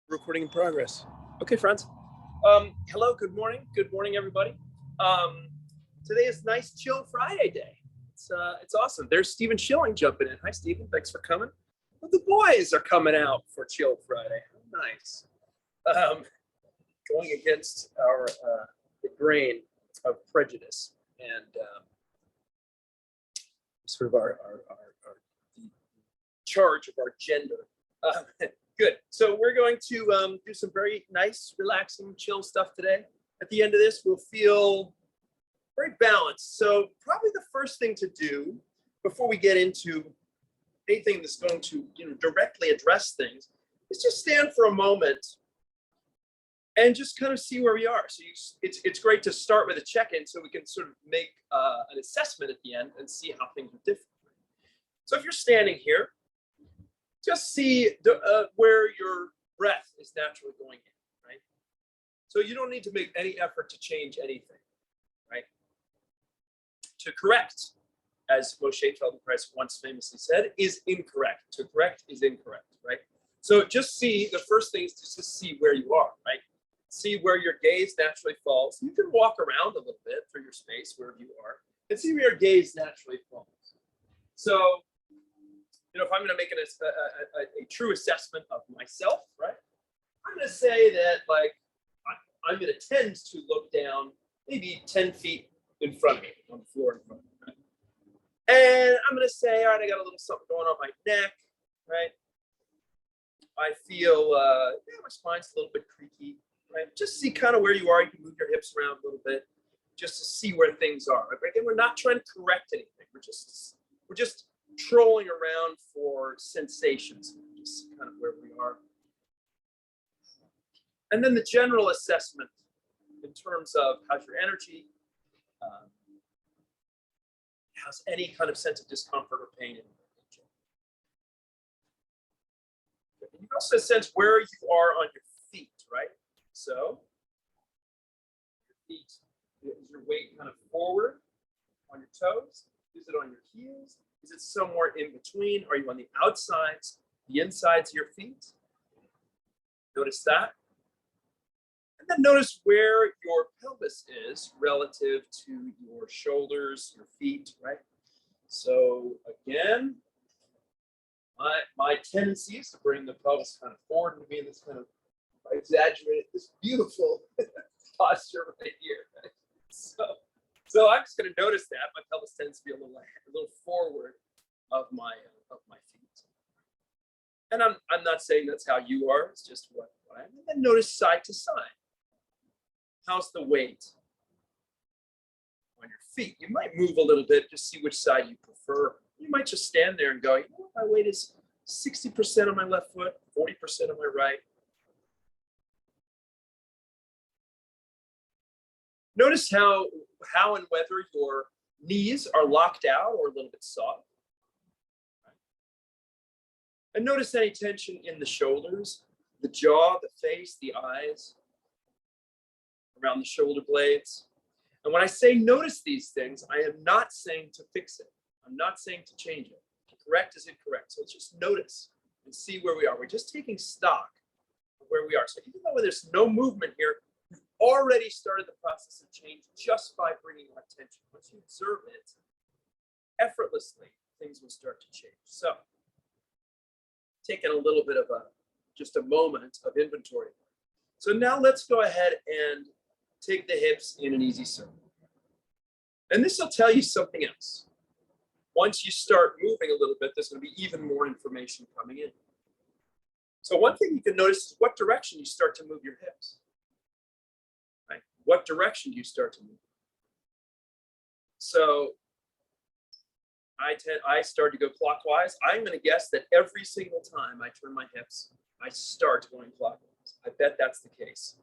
Recording in progress. Okay, friends. Hello, good morning, everybody. Today is nice, chill Friday day. It's awesome. There's Stephen Schilling jumping in. Hi, Stephen. Thanks for coming. Well, the boys are coming out for Chill Friday. Nice. Going against our the grain of prejudice and sort of our the charge of our gender. Good. So we're going to do some very nice, relaxing, chill stuff today. At the end of this, we'll feel very balanced. So probably the first thing to do before we get into anything that's going to directly address things is just stand for a moment and just kind of see where we are. So it's great to start with a check-in so we can sort of make an assessment at the end and see how things are different. So if you're standing here, just see where your breath is naturally going in, right? So you don't need to make any effort to change anything, right? To correct, as Moshe Feldenkrais once famously said, is incorrect. To correct is incorrect, right? So just see, the first thing is to just see where you are, right? See where your gaze naturally falls. You can walk around a little bit through your space, wherever you are, and see where your gaze naturally falls. So, if I'm going to make a true assessment of myself, right? I'm going to say that, like, I'm going to tend to look down maybe 10 feet in front of me, on the floor in front of me, right? And I'm going to say, all right, I got a little something going on my neck, right? I feel, my spine's a little bit creaky, right? Just see kind of where you are. You can move your hips around a little bit just to see where things are. Right? Again, we're not trying to correct anything. We're just trolling around for sensations, just kind of where we are. And then the general assessment in terms of how's your energy, how's any kind of sense of discomfort or pain in your nature. You also sense where you are on your feet, right? So your feet, is your weight kind of forward on your toes? Is it on your heels? Is it somewhere in between? Are you on the outsides, the insides of your feet? Notice that. And then notice where your pelvis is relative to your shoulders, your feet, right? So again, my tendency is to bring the pelvis kind of forward and be in this kind of exaggerated, this beautiful posture right here. Right? So I'm just going to notice that my pelvis tends to be a little forward of my feet, and I'm not saying that's how you are. It's just what I am. And then notice side to side. How's the weight on your feet? You might move a little bit, just see which side you prefer. You might just stand there and go, my weight is 60% on my left foot, 40% on my right. Notice how and whether your knees are locked out or a little bit soft. And notice any tension in the shoulders, the jaw, the face, the eyes, around the shoulder blades. And when I say notice these things, I am not saying to fix it. I'm not saying to change it. Correct is incorrect. So let's just notice and see where we are. We're just taking stock of where we are. So even though there's no movement here, we've already started the process of change just by bringing our attention. Once you observe it, effortlessly, things will start to change. So taking a little bit of just a moment of inventory. So now let's go ahead and take the hips in an easy circle. And this will tell you something else. Once you start moving a little bit, there's going to be even more information coming in. So one thing you can notice is what direction you start to move your hips. Right? What direction do you start to move? So I start to go clockwise. I'm going to guess that every single time I turn my hips, I start going clockwise. I bet that's the case.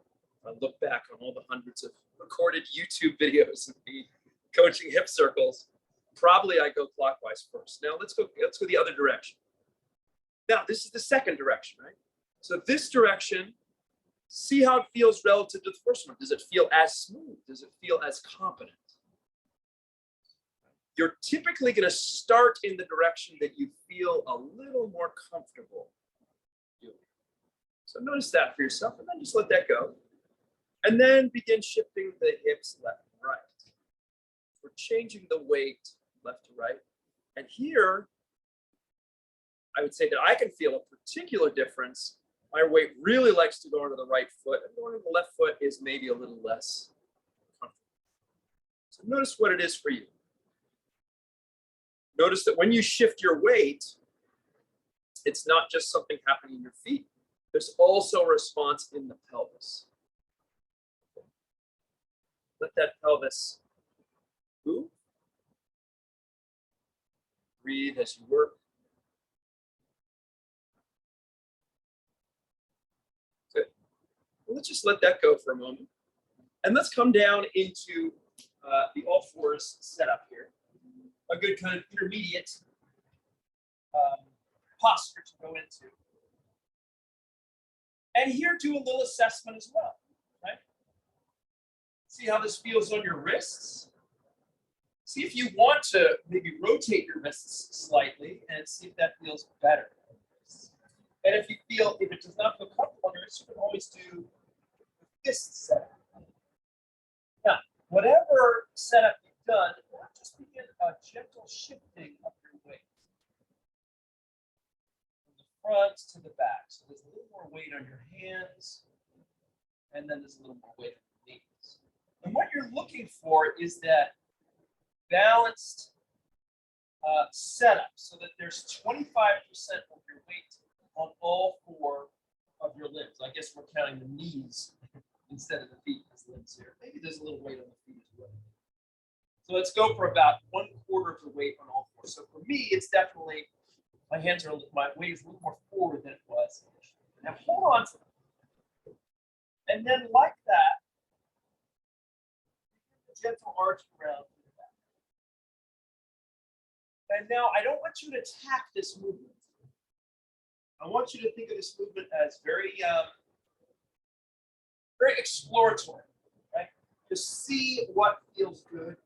I look back on all the hundreds of recorded YouTube videos of me coaching hip circles. Probably I go clockwise first. Now let's go the other direction. Now this is the second direction, right? So this direction, see how it feels relative to the first one. Does it feel as smooth? Does it feel as competent? You're typically going to start in the direction that you feel a little more comfortable doing. So notice that for yourself, and then just let that go. And then begin shifting the hips left and right. We're changing the weight left to right. And here, I would say that I can feel a particular difference. My weight really likes to go into the right foot, and going to the left foot is maybe a little less comfortable. So notice what it is for you. Notice that when you shift your weight, it's not just something happening in your feet. There's also a response in the pelvis. Let that pelvis move. Breathe as you work. Good. Well, let's just let that go for a moment. And let's come down into the all fours setup here. A good kind of intermediate posture to go into. And here, do a little assessment as well, right? See how this feels on your wrists. See if you want to maybe rotate your wrists slightly and see if that feels better. And if it does not feel comfortable on your wrists, you can always do the fist setup. Now, whatever setup you've done, just begin a gentle shifting of your weight from the front to the back. So there's a little more weight on your hands, and then there's a little more weight on your knees. And what you're looking for is that balanced setup, so that there's 25% of your weight on all four of your limbs. I guess we're counting the knees instead of the feet as limbs here. Maybe there's a little weight on the feet as well. So let's go for about 1/4 of the weight on all four. So for me, it's definitely, my weight is a little more forward than it was. Now hold on to it. And then like that, gentle arch around to the back. And now I don't want you to attack this movement. I want you to think of this movement as very, very exploratory, right? Just see what feels good.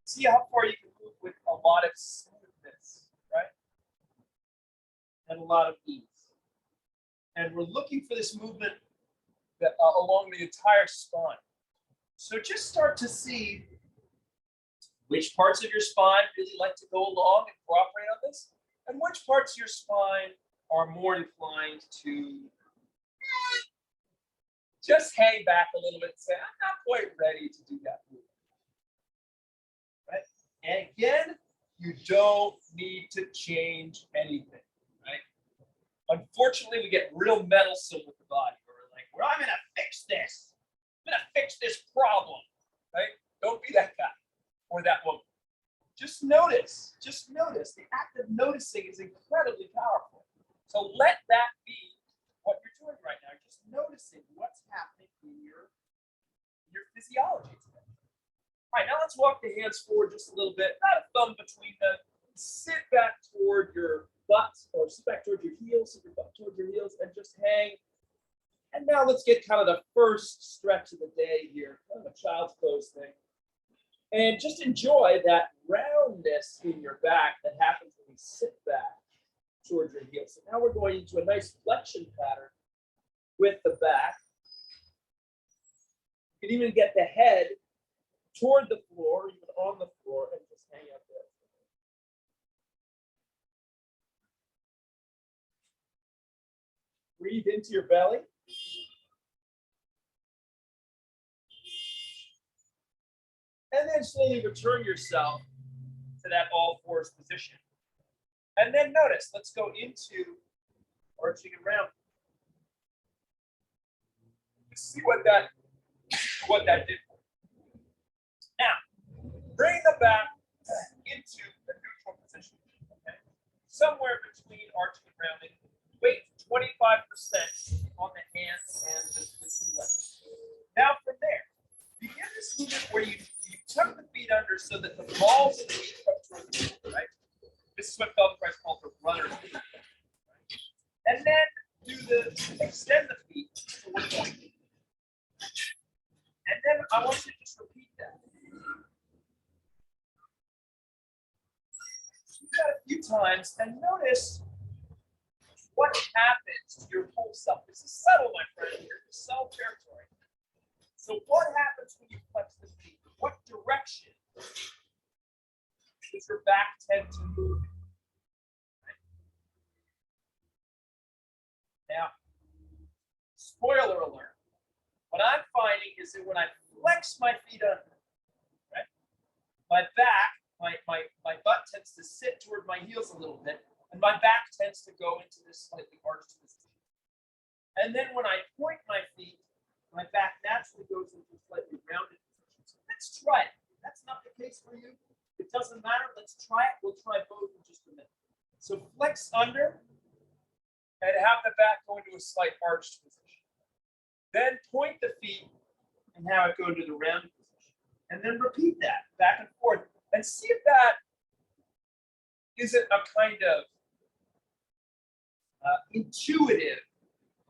See how far you can move with a lot of smoothness, right? And a lot of ease. And we're looking for this movement that, along the entire spine. So just start to see which parts of your spine really like to go along and cooperate on this, and which parts of your spine are more inclined to just hang back a little bit and say, I'm not quite ready to do that movement. Right? And again, you don't need to change anything, right? Unfortunately, we get real meddlesome with the body. We're like, well, I'm gonna fix this. I'm gonna fix this problem, right? Don't be that guy or that woman. Just notice. The act of noticing is incredibly powerful. So let that be what you're doing right now. Just noticing what's happening in your physiology today. All right, now let's walk the hands forward just a little bit. Not a thumb between them. Sit back toward your butt, or sit back toward your heels, sit your butt toward your heels, and just hang. And now let's get kind of the first stretch of the day here, kind of a child's pose thing. And just enjoy that roundness in your back that happens when you sit back towards your heels. So now we're going into a nice flexion pattern with the back. You can even get the head toward the floor, even on the floor, and just hang out there. Breathe into your belly. And then slowly return yourself to that all fours position. And then notice, let's go into arching and rounding. See what that did for you. Now, bring the back into the neutral position. Okay? Somewhere between arching and rounding. Weight 25% on the hands and the two legs. Now from there, begin this movement where you tuck the feet under so that the balls of the feet come toward the floor, right? This is what Feldenkrais calls the runner's movement. Right? And then extend the feet toward the point. And then I want you to just repeat that. Do that a few times and notice what happens to your whole self. This is subtle, my friend. Here is subtle territory. So what happens when you flex the feet? What direction does your back tend to move in? Right? Now, spoiler alert. What I'm finding is that when I flex my feet under, right, my back, my butt tends to sit toward my heels a little bit, and my back tends to go into this slightly arched position. And then when I point my feet, my back naturally goes into a slightly rounded position. So let's try it. If that's not the case for you, it doesn't matter. Let's try it. We'll try both in just a minute. So flex under and have the back go into a slight arched position. Then point the feet and have it go into the rounded position. And then repeat that back and forth. And see if that isn't a kind of intuitive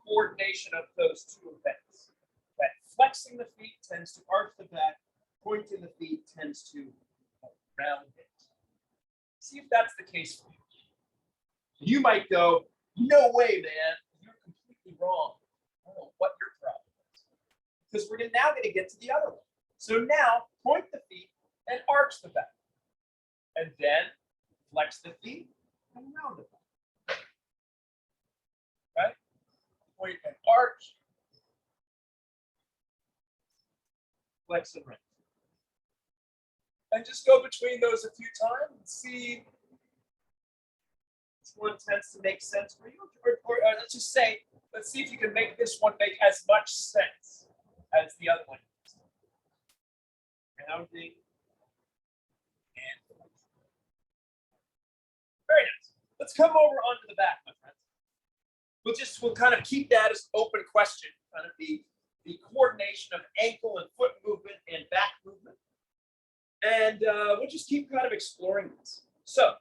coordination of those two events. That flexing the feet tends to arch the back, pointing the feet tends to round it. See if that's the case for you. You might go, no way, man, you're completely wrong. I don't know what your problem is. Because we're now going to get to the other one. So now point the feet and arch the back. And then flex the feet and round the back. Right? Point and arch. Flex and round. And just go between those a few times and see which one tends to make sense for you. Or let's just say, let's see if you can make this one make as much sense as the other one. Rounding. And very nice. Let's come over onto the back, my friends. We'll kind of keep that as an open question, kind of the coordination of ankle and foot movement and back movement. And we'll just keep kind of exploring this. So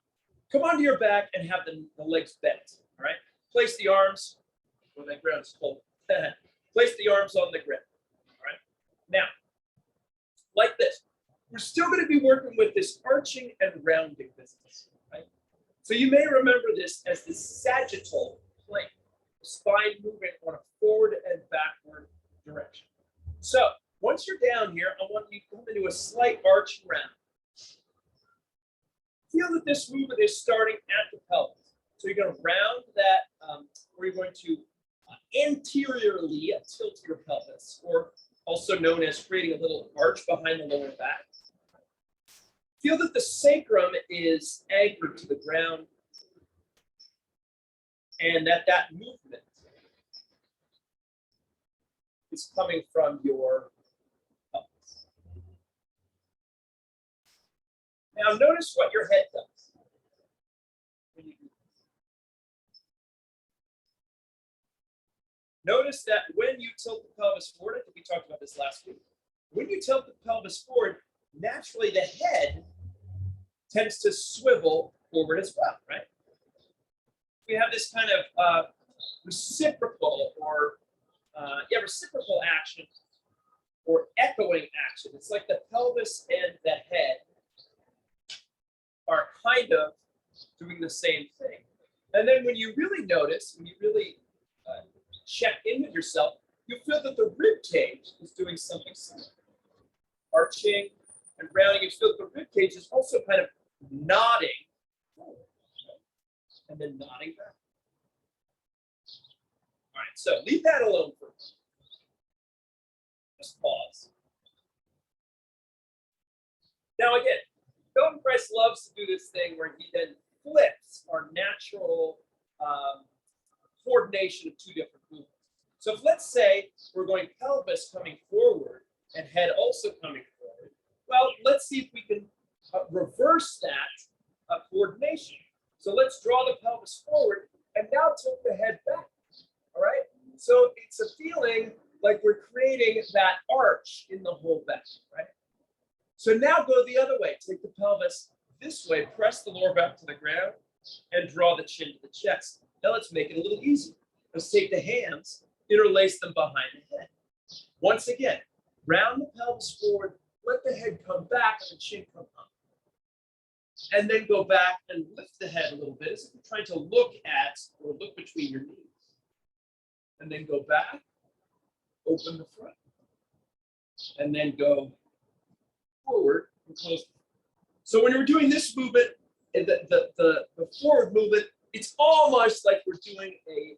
come onto your back and have the legs bent. All right. Place the arms when the ground is cold. Place the arms on the grip. All right. Now, like this, we're still going to be working with this arching and rounding business. Right. So you may remember this as the sagittal plane, the spine moving on a forward and backward direction. So once you're down here, I want you to come into a slight arch and round. Feel that this movement is starting at the pelvis. So you're going to round that, or you're going to anteriorly tilt your pelvis, or also known as creating a little arch behind the lower back. Feel that the sacrum is anchored to the ground, and that movement is coming from your pelvis. Now notice what your head does when you do this. Notice that when you tilt the pelvis forward, I think we talked about this last week. When you tilt the pelvis forward, naturally the head tends to swivel forward as well, right? We have this kind of reciprocal or reciprocal action or echoing action. It's like the pelvis and the head are kind of doing the same thing. And then when you really notice, when you really check in with yourself, you feel that the rib cage is doing something similar. Arching and rounding, you feel that the rib cage is also kind of nodding forward, and then nodding back. All right, so leave that alone first. Just pause. Now again, Feldenkrais loves to do this thing where he then flips our natural coordination of two different movements. So if let's say we're going pelvis coming forward and head also coming forward, well, let's see if we can reverse that coordination. So let's draw the pelvis forward and now tilt the head back. All right. So it's a feeling like we're creating that arch in the whole back, right? So now go the other way. Take the pelvis this way, press the lower back to the ground, and draw the chin to the chest. Now let's make it a little easier. Let's take the hands, interlace them behind the head. Once again, round the pelvis forward, let the head come back and the chin come up. and then go back and lift the head a little bit as if you're trying to look at or look between your knees. And then go back, open the front, and then go forward and close. So when we're doing this movement, the forward movement, it's almost like we're doing a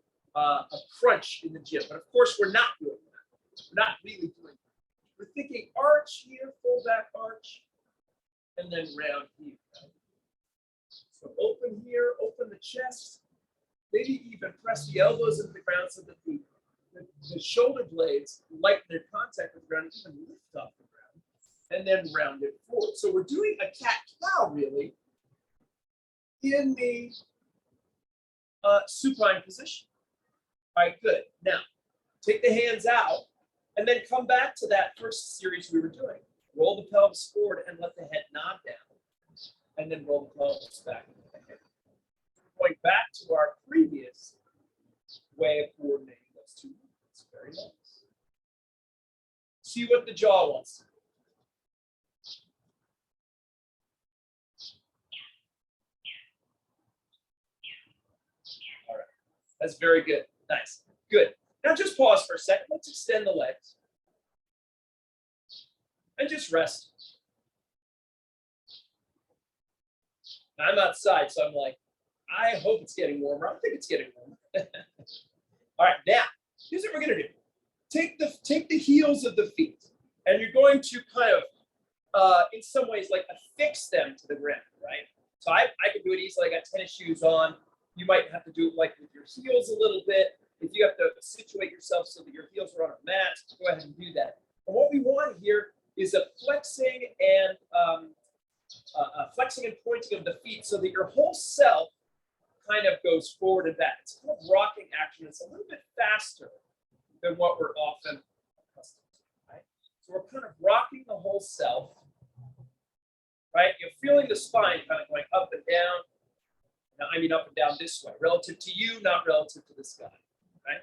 crunch in the gym. But of course, we're not doing that. We're not really doing that. We're thinking arch here, full back arch, and then round here. So open here, open the chest, maybe even press the elbows into the ground so that the shoulder blades lighten their contact with the ground, even lift off the ground, and then round it forward. So we're doing a cat-cow really in the supine position. All right, good. Now, take the hands out and then come back to that first series we were doing. Roll the pelvis forward and let the head nod down. And then roll the pelvis back into the head. Going back to our previous way of coordinating those two movements. Very nice. See what the jaw wants to do. All right. That's very good. Nice. Good. Now just pause for a second. Let's extend the legs. And just rest. I'm outside, so I'm like, I hope it's getting warmer. I think it's getting warmer. All right, now, here's what we're gonna do. Take the heels of the feet, and you're going to kind of, in some ways, like affix them to the ground, right? So I can do it easily. I got tennis shoes on. You might have to do it like with your heels a little bit. If you have to situate yourself so that your heels are on a mat, go ahead and do that. And what we want here is a flexing and pointing of the feet so that your whole self kind of goes forward and back. It's kind of rocking action. It's a little bit faster than what we're often accustomed to, right? So we're kind of rocking the whole self, right? You're feeling the spine kind of going up and down. Now, I mean up and down this way, relative to you, not relative to the sky, right?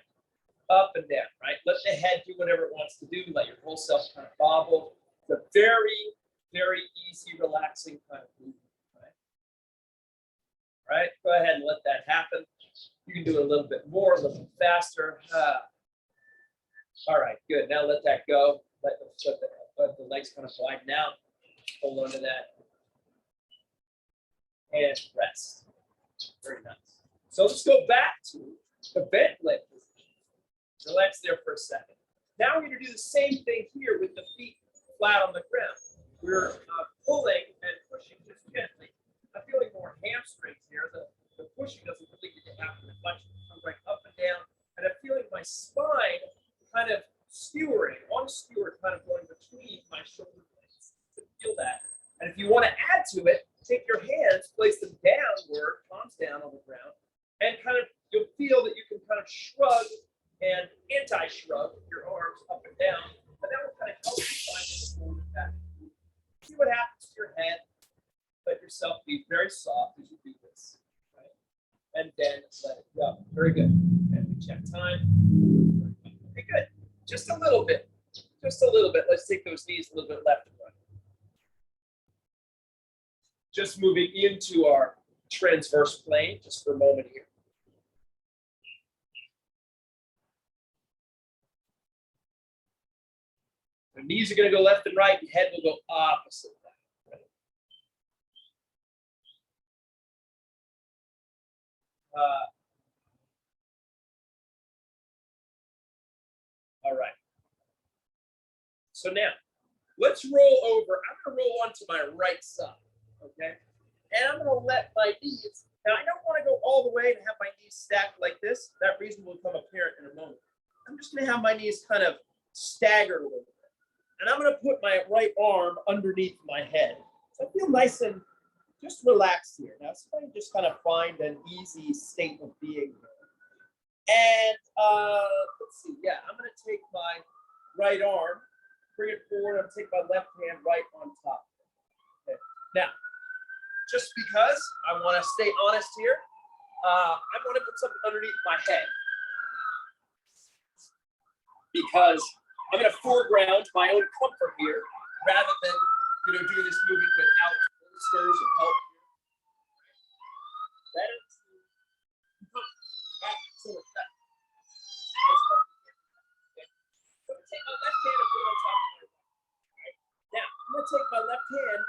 Up and down, right? Let the head do whatever it wants to do. Let your whole self kind of bobble. It's a very, very easy, relaxing kind of movement, right? All right, go ahead and let that happen. You can do it a little bit more, a little bit faster. All right, good. Now let that go. Let the legs kind of widen out. Hold on to that. And rest. Very nice. So let's go back to the bent leg position. Relax there for a second. Now we're going to do the same thing here with the feet flat on the ground. We're pulling and pushing just gently. I'm feeling more hamstrings here. The pushing doesn't really get to happen as much. I'm going up and down, and I'm feeling my spine kind of skewering, on a skewer, kind of going between my shoulder blades. So feel that. And if you want to add to it, take your hands, place them downward, palms down on the ground, and kind of, you'll feel that you can kind of shrug and anti-shrug your arms up and down, and that will kind of help you find the forward and back. See what happens to your head. Let yourself be very soft as you do this, right? And then let it go. Very good. And we check time. Okay, good. Just a little bit. Just a little bit. Let's take those knees a little bit left and right. Just moving into our transverse plane, just for a moment here. The knees are going to go left and right, and head will go opposite that. Right? All right. So now, let's roll over. I'm going to roll onto my right side, okay? And I'm going to let my knees, now I don't want to go all the way and have my knees stacked like this. That reason will become apparent in a moment. I'm just going to have my knees kind of staggered a little bit. And I'm going to put my right arm underneath my head. So I feel nice and just relaxed here. Now, so I just kind of find an easy state of being here. And let's see, yeah, I'm going to take my right arm, bring it forward, and take my left hand right on top. Okay. Now, just because I want to stay honest here, I want to put something underneath my head. Because I'm going to foreground my own comfort here, rather than doing this movement without bolsters and help. Better to come back to the back. So I'm gonna take my left hand and put it on top of my right. All right. Now I'm gonna take my left hand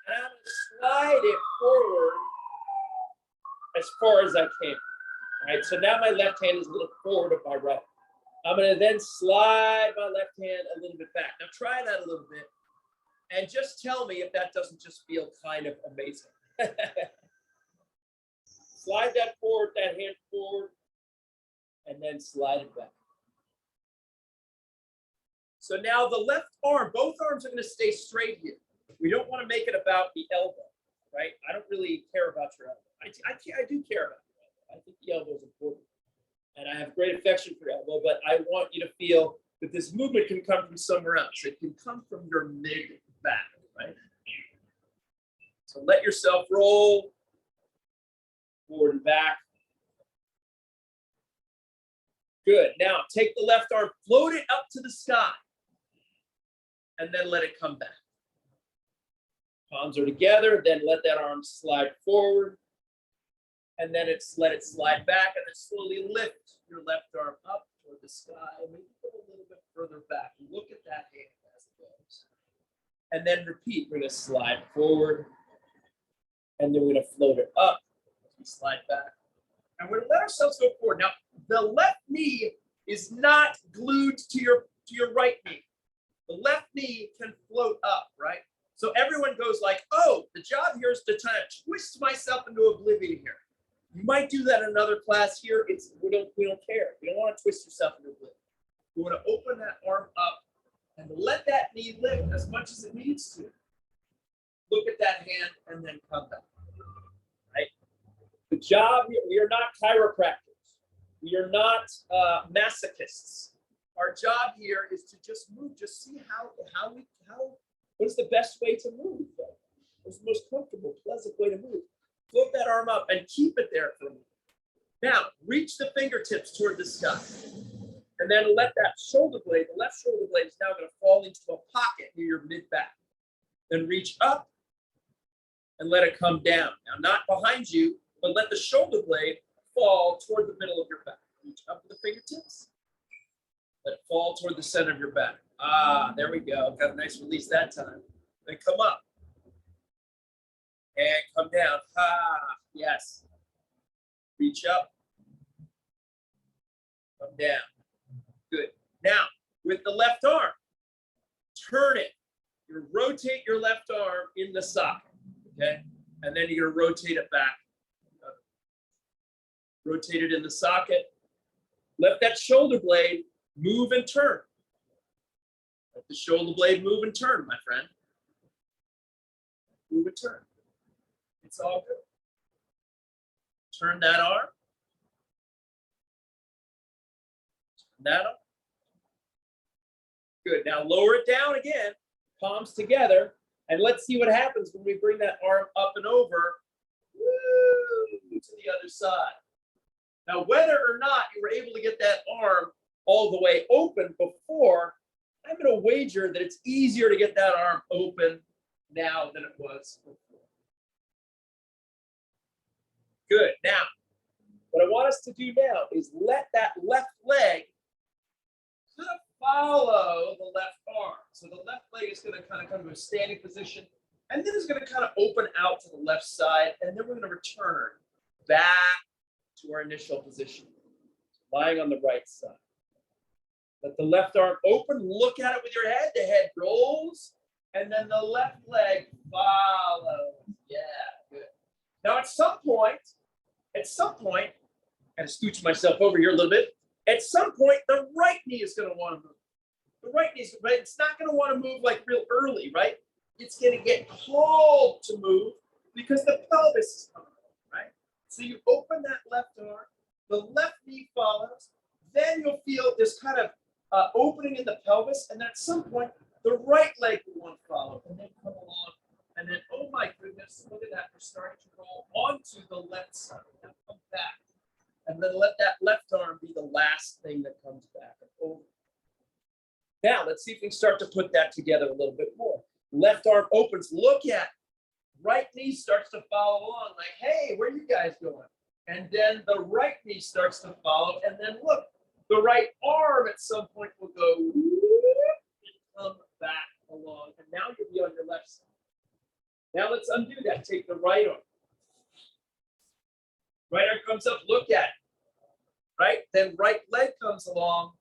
and I'm gonna slide it forward as far as I can. All right. So now my left hand is a little forward of my right. I'm gonna then slide my left hand a little bit back. Now try that a little bit and just tell me if that doesn't just feel kind of amazing. Slide that forward, that hand forward, and then slide it back. So now the left arm, both arms are going to stay straight here. We don't want to make it about the elbow, right? I don't really care about your elbow. I do care about your elbow. I think the elbow is important. And I have great affection for your elbow, but I want you to feel that this movement can come from somewhere else. It can come from your mid-back, right? So let yourself roll forward and back. Good. Now take the left arm, float it up to the sky, and then let it come back. Palms are together, then let that arm slide forward, and then let it slide back, and then slowly lift your left arm up toward the sky, and maybe go a little bit further back. Look at that hand as it goes. And then repeat. We're going to slide forward, and then we're going to float it up as we slide back. And we're going to let ourselves go forward. Now, the left knee is not glued to your right knee. The left knee can float up, right? So everyone goes like, oh, the job here is to kind of twist myself into oblivion here. You might do that in another class here. We don't care. You don't want to twist yourself into oblivion. You want to open that arm up and let that knee lift as much as it needs to. Look at that hand and then come back. Right? The job, we are not chiropractors. We are not masochists. Our job here is to just move, just see what is the best way to move? What's the most comfortable, pleasant way to move? Float that arm up and keep it there for a minute. Now, reach the fingertips toward the sky. And then let that shoulder blade, the left shoulder blade is now going to fall into a pocket near your mid-back. Then reach up and let it come down. Now, not behind you, but let the shoulder blade fall toward the middle of your back. Reach up with the fingertips. Let it fall toward the center of your back. Ah, there we go. Got a nice release that time. Then come up. And come down. Ah, yes. Reach up. Come down. Good. Now, with the left arm, turn it. You rotate your left arm in the socket, okay? And then you're gonna rotate it back. Rotate it in the socket. Let that shoulder blade move and turn. Let the shoulder blade move and turn, my friend. Move and turn. It's all good. Turn that arm. Turn that arm. Good. Now lower it down again, palms together, and let's see what happens when we bring that arm up and over to the other side. Now, whether or not you were able to get that arm all the way open before, I'm going to wager that it's easier to get that arm open now than it was before. Good. Now, what I want us to do now is let that left leg kind of follow the left arm. So the left leg is going to kind of come to a standing position, and then it's going to kind of open out to the left side, and then we're going to return back to our initial position, lying on the right side. Let the left arm open, look at it with your head, the head rolls, and then the left leg follows. Yeah, good. Now at some point, I gotta scooch myself over here a little bit. At some point, the right knee is gonna wanna move. The right knee is, right? It's not gonna wanna move like real early, right? It's gonna get called to move because the pelvis is coming, right? So you open that left arm, the left knee follows, then you'll feel this kind of opening in the pelvis, and at some point, the right leg will want to follow, and then come along, and then, oh my goodness, look at that, we're starting to roll onto the left side. Now come back, and then let that left arm be the last thing that comes back and over. Now, let's see if we can start to put that together a little bit more. Left arm opens, look at it. Right knee starts to follow along, like, hey, where are you guys going? And then the right knee starts to follow. And then look, the right arm at some point will go and come back along. And now you'll be on your left side. Now let's undo that. Take the right arm. Right arm comes up, look at it. Right? Then right leg comes along.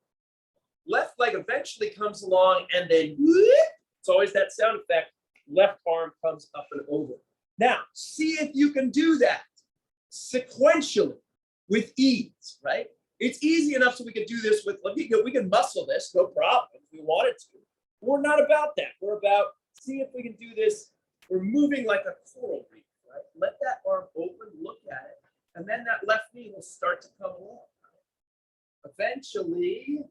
Left leg eventually comes along, and then it's always that sound effect. Left arm comes up and over. Now, see if you can do that sequentially with ease, right? It's easy enough so we can do this with, we can muscle this, no problem, if we wanted to. We're not about that. We're about, see if we can do this. We're moving like a coral reef, right? Let that arm open, look at it, and then that left knee will start to come along. Eventually,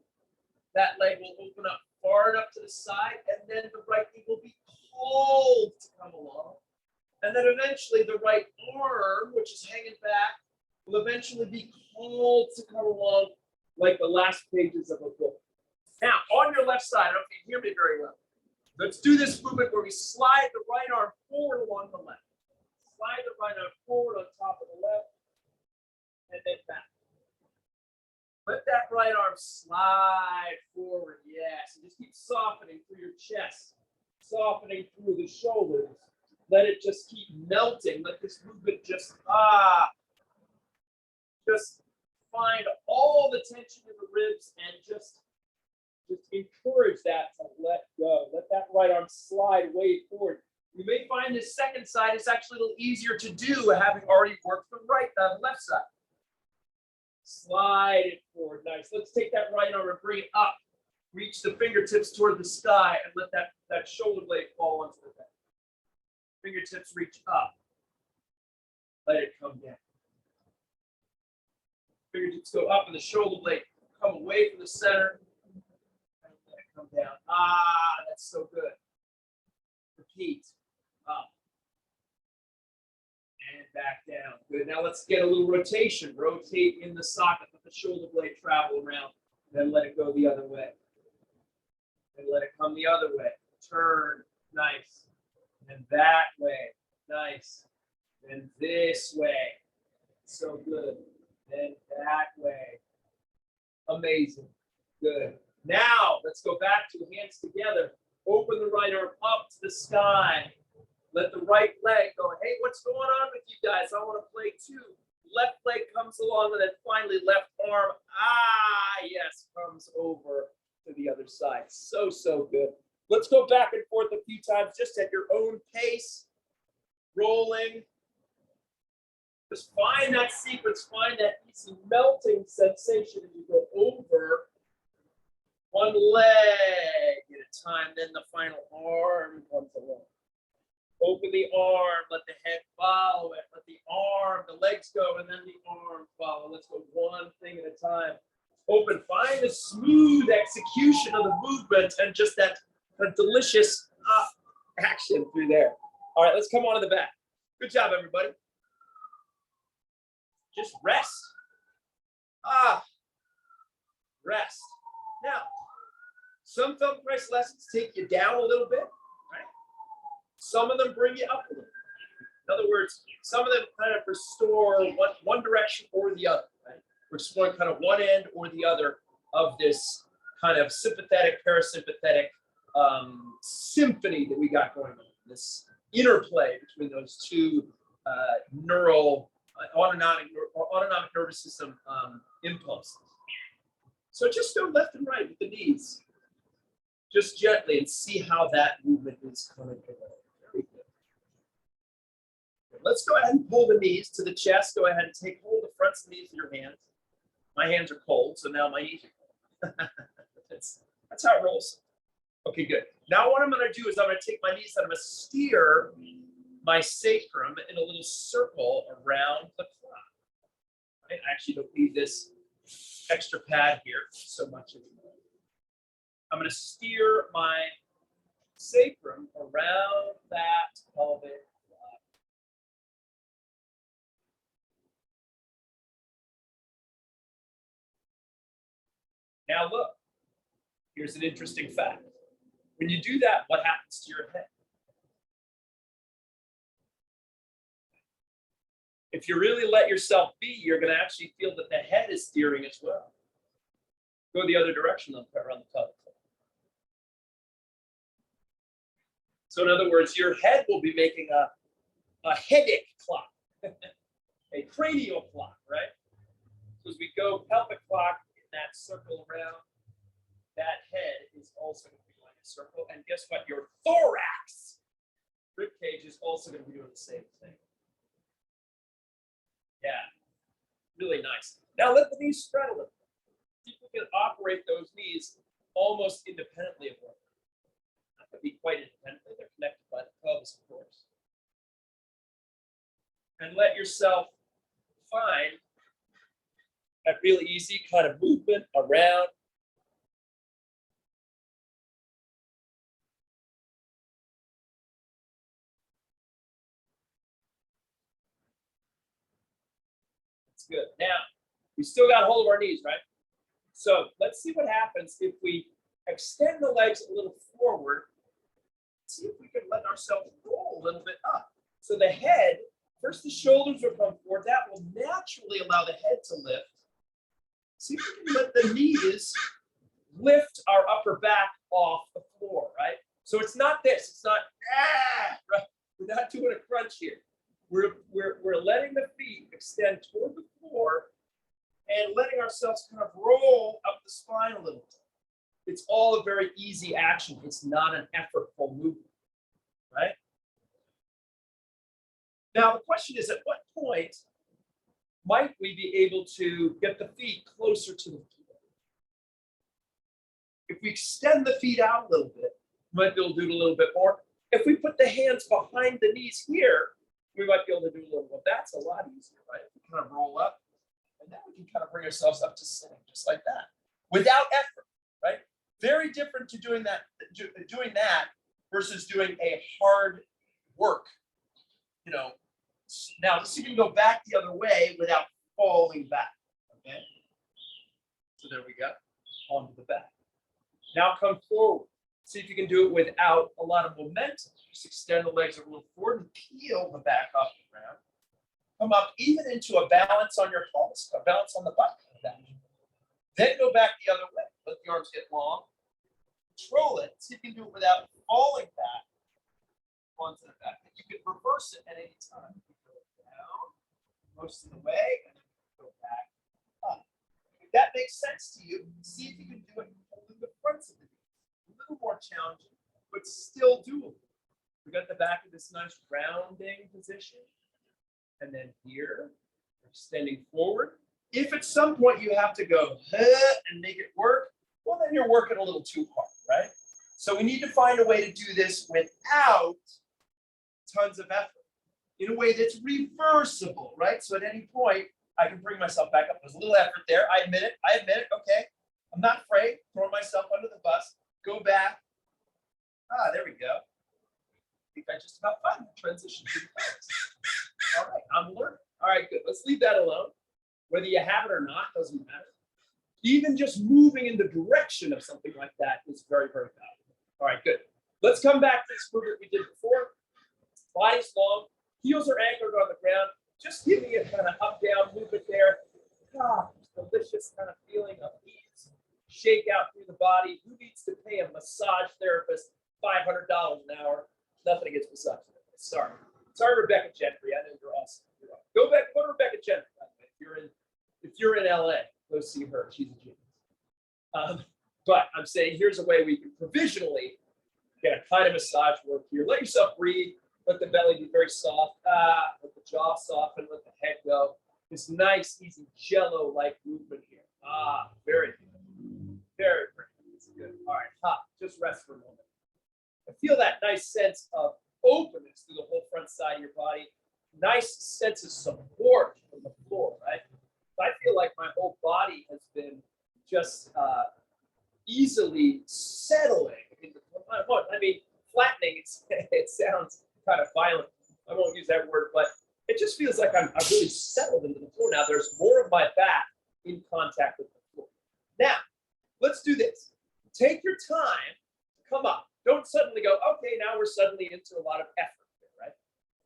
that leg will open up far enough to the side, and then the right knee will be called to come along. And then eventually the right arm, which is hanging back, will eventually be called to come along like the last pages of a book. Now, on your left side, I don't know if you can hear me very well. Let's do this movement where we slide the right arm forward along the left. Slide the right arm forward on top of the left, and then back. Let that right arm slide forward, yes. And just keep softening through your chest, softening through the shoulders. Let it just keep melting. Let this movement just find all the tension in the ribs and just encourage that to let go. Let that right arm slide way forward. You may find this second side is actually a little easier to do having already worked the left side. Slide it forward, nice. Let's take that right arm and bring it up. Reach the fingertips toward the sky and let that shoulder blade fall onto the back. Fingertips reach up. Let it come down. Fingertips go up and the shoulder blade come away from the center. And let it come down. That's so good. Repeat. Up. And back down. Good. Now let's get a little rotation. Rotate in the socket. Let the shoulder blade travel around. Then let it go the other way. And let it come the other way. Turn. Nice. And that way. Nice. And this way. So good. And that way. Amazing. Good. Now let's go back to hands together. Open the right arm up to the sky. Let the right leg go. Hey, what's going on with you guys? I want to play too. Left leg comes along, and then finally left arm, yes, comes over to the other side. So, so good. Let's go back and forth a few times, just at your own pace. Rolling. Just find that sequence, find that easy melting sensation as you go over one leg at a time. Then the final arm comes along. Open the arm, let the head follow it, let the arm, the legs go, and then the arm follow. Let's go one thing at a time. Open, find the smooth execution of the movement and just that delicious action through there. All right, let's come on to the back. Good job, everybody. Just rest. Rest. Now, some Feldenkrais lessons take you down a little bit. Some of them bring you up a little. In other words, some of them kind of restore one direction or the other, right? Restoring kind of one end or the other of this kind of sympathetic, parasympathetic symphony that we got going on. This interplay between those two neural, autonomic nervous system impulses. So just go left and right with the knees. Just gently and see how that movement is coming together. Let's go ahead and pull the knees to the chest. Go ahead and take hold of the fronts and knees of your hands. My hands are cold, so now my knees are cold. That's how it rolls. Okay, good. Now what I'm going to do is I'm going to take my knees and I'm going to steer my sacrum in a little circle around the clock. I actually don't need this extra pad here so much anymore. I'm going to steer my sacrum around that pelvic. Now look, here's an interesting fact. When you do that, what happens to your head? If you really let yourself be, you're going to actually feel that the head is steering as well. Go the other direction around the pelvic floor. So in other words, your head will be making a headache clock, a cranial clock, right? So as we go pelvic clock in that circle around, that head is also going to be going in a circle. And guess what? Your thorax, rib cage, is also going to be doing the same thing. Yeah, really nice. Now let the knees spread a little. People can operate those knees almost independently of one another. Not to be quite independently, they're connected by the pelvis, of course. And let yourself find that really easy kind of movement around. That's good. Now, we still got hold of our knees, right? So let's see what happens if we extend the legs a little forward. See if we can let ourselves roll a little bit up. So the head, first the shoulders will come forward. That will naturally allow the head to lift. See if we can let the knees lift our upper back off the floor, right? So it's not this. It's not, right? We're not doing a crunch here. We're letting the feet extend toward the floor and letting ourselves kind of roll up the spine a little bit. It's all a very easy action. It's not an effortful movement, right? Now, the question is, at what point might we be able to get the feet closer to the floor? If we extend the feet out a little bit, we might be able to do it a little bit more. If we put the hands behind the knees here, we might be able to do a little more. That's a lot easier, right? We kind of roll up, and then we can kind of bring ourselves up to sitting, just like that, without effort, right? Very different to doing that versus doing a hard work, Now, this you can go back the other way without falling back, okay? So there we go, onto the back. Now come forward. See if you can do it without a lot of momentum. Just extend the legs a little forward and peel the back off the ground. Come up even into a balance on your pelvis, a balance on the butt. Then go back the other way. Let the arms get long. Control it. See if you can do it without falling back onto the back. You can reverse it at any time. You go down most of the way and then go back up. If that makes sense to you, see if you can do it holding the fronts of the knees. A little more challenging, but still doable. We got the back of this nice rounding position. And then here, extending forward. If at some point you have to go and make it work, well, then you're working a little too hard, right? So we need to find a way to do this without tons of effort in a way that's reversible, right? So at any point, I can bring myself back up. There's a little effort there. I admit it. Okay. I'm not afraid. Throw myself under the bus. Go back. There we go. I think I just about found the transition. All right, I'm learning. All right, good. Let's leave that alone. Whether you have it or not, doesn't matter. Even just moving in the direction of something like that is very, very valuable. All right, good. Let's come back to this movement we did before. Body's long, heels are anchored on the ground, just giving it kind of up-down movement there. Delicious kind of feeling of ease. Shake out through the body. Who needs to pay a massage therapist $500 an hour? Nothing against massage therapists. Sorry, Rebecca Gentry. I know you're awesome. Go back, go to Rebecca Gentry. By the way. If you're in LA, go see her. She's a genius. But I'm saying here's a way we can provisionally get a kind of massage work here. Let yourself breathe. Let the belly be very soft. Let the jaw soften. Let the head go. This nice, easy jello-like movement here. Very good. Very good. All right, just rest for a moment. I feel that nice sense of openness through the whole front side of your body. Nice sense of support from the floor, right? I feel like my whole body has been just easily settling. Flattening, it sounds kind of violent. I won't use that word, but it just feels like I'm really settled into the floor now. There's more of my back in contact with the floor. Now, let's do this. Take your time to come up. Don't suddenly go, okay, now we're suddenly into a lot of effort here, right?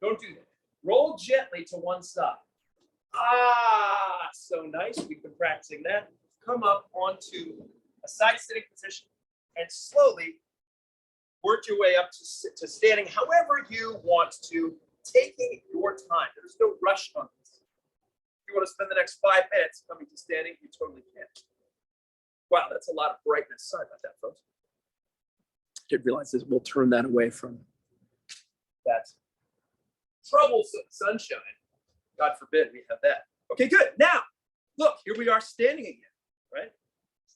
Don't do that. Roll gently to one side. Ah, so nice. We've been practicing that. Come up onto a side sitting position and slowly work your way up to standing however you want to, taking your time. There's no rush on this. If you want to spend the next 5 minutes coming to standing, you totally can. Wow, that's a lot of brightness. Sorry about that, folks. Didn't realize this. We'll turn that away from that troublesome sunshine. God forbid we have that. Okay, good. Now, look, here we are standing again, right?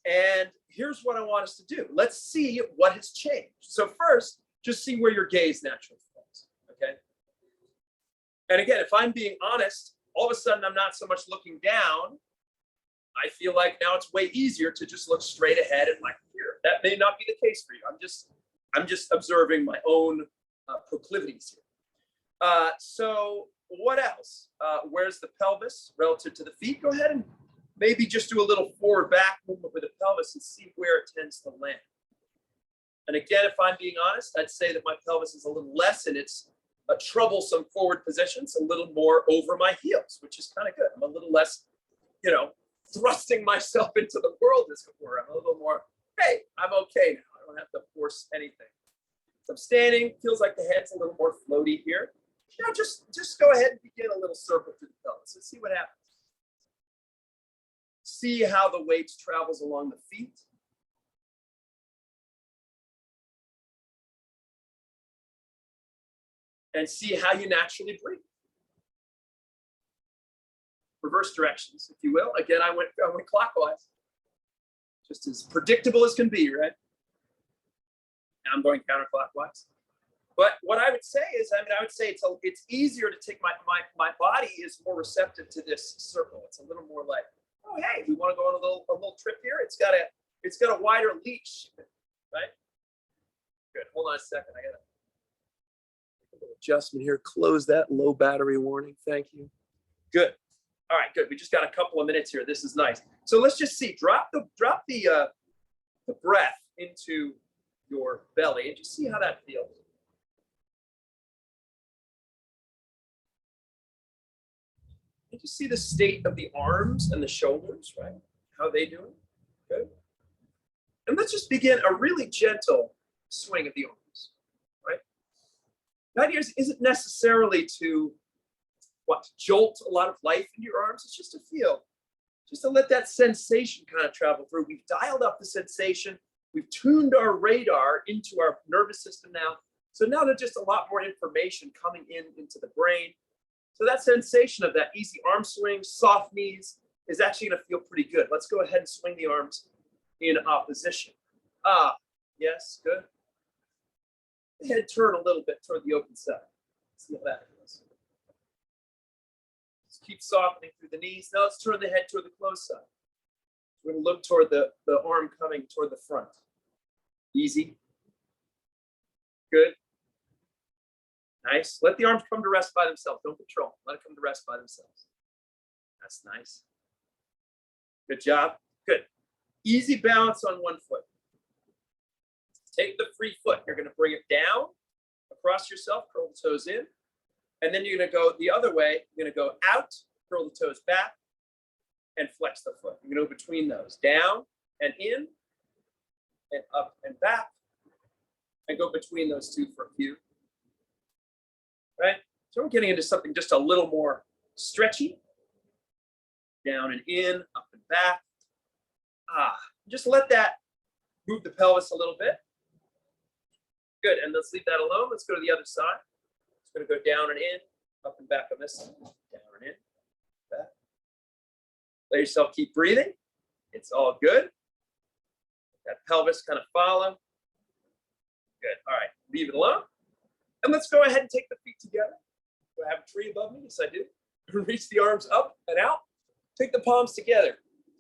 And here's what I want us to do. Let's see what has changed. So first, just see where your gaze naturally falls, okay? And again, if I'm being honest, all of a sudden I'm not so much looking down. I feel like now it's way easier to just look straight ahead and like here. That may not be the case for you. I'm just observing my own proclivities here. So what else? Where's the pelvis relative to the feet? Go ahead and maybe just do a little forward back movement with the pelvis and see where it tends to land. And again, if I'm being honest, I'd say that my pelvis is a little less in its troublesome forward positions, a little more over my heels, which is kind of good. I'm a little less, thrusting myself into the world as it were. I'm a little more, hey, I'm okay now. I don't have to force anything. So I'm standing, feels like the head's a little more floaty here. Just go ahead and begin a little circle through the pelvis. Let's see what happens. See how the weight travels along the feet. And see how you naturally breathe. Reverse directions, if you will. Again, I went clockwise. Just as predictable as can be, right? Now I'm going counterclockwise. But what I would say is, I would say it's easier to take my body is more receptive to this circle. It's a little more like, oh hey, we want to go on a little trip here. It's got a wider leash, right? Good. Hold on a second. I got a little adjustment here. Close that low battery warning. Thank you. Good. All right, good. We just got a couple of minutes here. This is nice. So let's just see. Drop the breath into your belly and just see how that feels. And just see the state of the arms and the shoulders, right? How they doing? Good. And let's just begin a really gentle swing of the arms, right? The idea isn't necessarily to jolt a lot of life into your arms. It's just to feel, just to let that sensation kind of travel through. We've dialed up the sensation. We've tuned our radar into our nervous system now. So now there's just a lot more information coming into the brain. So that sensation of that easy arm swing, soft knees, is actually going to feel pretty good. Let's go ahead and swing the arms in opposition. Ah, yes, good. The head turn a little bit toward the open side. See how that feels. Just keep softening through the knees. Now let's turn the head toward the closed side. We're going to look toward the arm coming toward the front. Easy. Good. Nice. Let the arms come to rest by themselves. Don't control. Let it come to rest by themselves. That's nice. Good job. Good. Easy balance on one foot. Take the free foot. You're going to bring it down across yourself, curl the toes in. And then you're going to go the other way. You're going to go out, curl the toes back, and flex the foot. You're going to go between those. Down and in, and up and back. And go between those two for a few. Right? So we're getting into something just a little more stretchy. Down and in, up and back. Just let that move the pelvis a little bit. Good, and let's leave that alone. Let's go to the other side. It's going to go down and in, up and back on this side. Down and in, back. Let yourself keep breathing. It's all good. That pelvis kind of follow. Good, all right, leave it alone. And let's go ahead and take the feet together. Do I have a tree above me? Yes, I do. Reach the arms up and out. Take the palms together.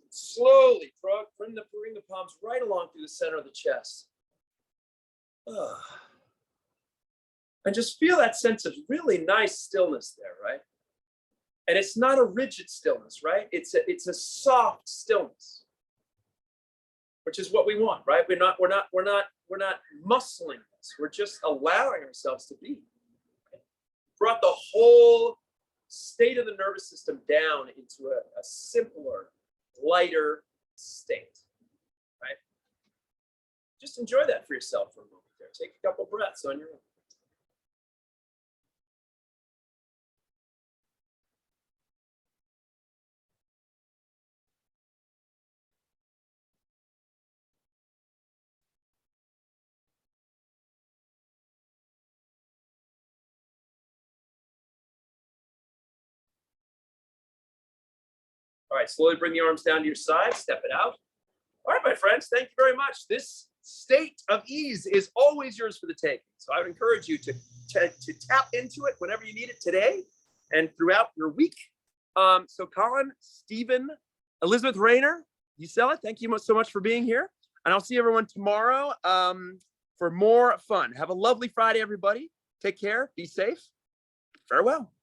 Slowly bring the palms right along through the center of the chest. And just feel that sense of really nice stillness there, right? And it's not a rigid stillness, right? It's a soft stillness, which is what we want, right? We're not muscling this. We're just allowing ourselves to be. Brought the whole state of the nervous system down into a simpler, lighter state, right? Just enjoy that for yourself for a moment there. Take a couple breaths on your own. All right, slowly bring the arms down to your side, step it out. All right, my friends, thank you very much. This state of ease is always yours for the taking. So I would encourage you to tap into it whenever you need it today and throughout your week. So Colin, Stephen, Elizabeth Rayner, Gisela, thank you so much for being here. And I'll see everyone tomorrow for more fun. Have a lovely Friday, everybody. Take care. Be safe. Farewell.